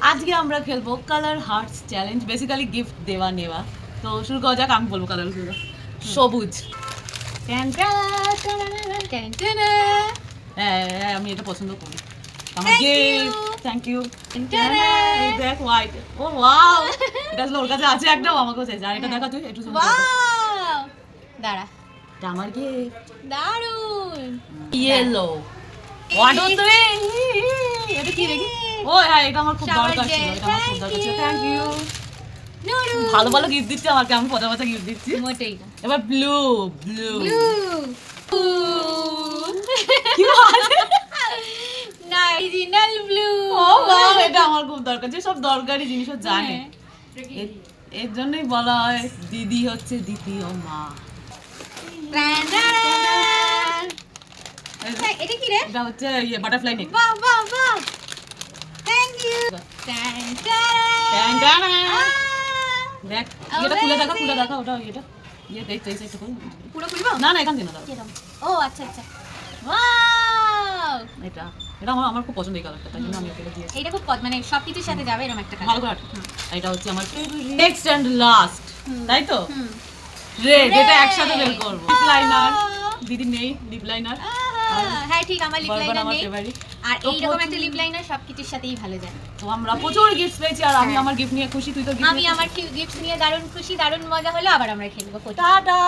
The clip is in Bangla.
আজকে আমরা খেলবো colour hearts challenge, basically gift দেওয়া নেওয়া। তো শুরু করা যাক, আমি বলবো কালারগুলো। সবুজ, হ্যাঁ আমি এটা পছন্দ করি। আমার গিফট, থ্যাংক ইউ। দেখ হোয়াইট, ও ওয়াও, এটা আসলে ওর কাছে আছে একটাও, আমাকেও চাইছে। আর এটা দেখা তুই একটু দাঁড়া, এটা আমার গিফট। দারুন। Yellow, one two three. এটা কি দেখি? ও হ্যাঁ, এটা আমার খুব দরকার ছিল, এটা আমার খুব দরকার ছিল। Thank you. ভালো ভালো গিফট দিচ্ছে আমাকে, আমি পচা পচা গিফট দিচ্ছি। মোটেই না। এবার ব্লু ব্লু কি আছে না, অরিজিনাল ব্লু। ও বাহ, এটা আমার খুব দরকার, যে সব দরকারি জিনিসও জানে। এর জন্যই বলা হয় দিদি হচ্ছে দ্বিতীয় মা। এটা কি রে? এটা হচ্ছে ইয়ে বাটারফ্লাই নেক। বাহ বাহ বাহ, থ্যাংক ইউ। দেখ এটা খুলে দেখা, খুলে দেখা ওটা ইয়েটা। ইয়ে দেখ এই সাইডটা খুলে। পুরো খুলবো? না না, এখান থেকে না দাও। ও আচ্ছা আচ্ছা, ওয়াও। এটা এটা আমার আমার খুব পছন্দ এই কালারটা, তাই জন্য আমি ওকে দিয়েছি। এইটা খুব মানে সবকিছুর সাথে যাবে এরকম একটা ভালো কালার। করে আট। এটা হচ্ছে আমার নেক্সট এন্ড লাস্ট, তাই তো? হুম। রেড, এটা একসাথে বের করব। লিপ লাইনার, দিদি নেই লিপ লাইনার। হ্যাঁ ঠিক, আমার লিপ লাইনার আমার নেই। ফেভারিট। আর এইরকম একটা লিপ লাইনার সবকিছুর সাথেই ভালো যায়। তো আমরা প্রচুর গিফট পেয়েছি, আর আমি আমার গিফট নিয়ে খুশি, তুই তো আমি আমার গিফট নিয়ে দারুণ খুশি, দারুণ মজা হলো। আবার আমরা খেলবো। টাটা।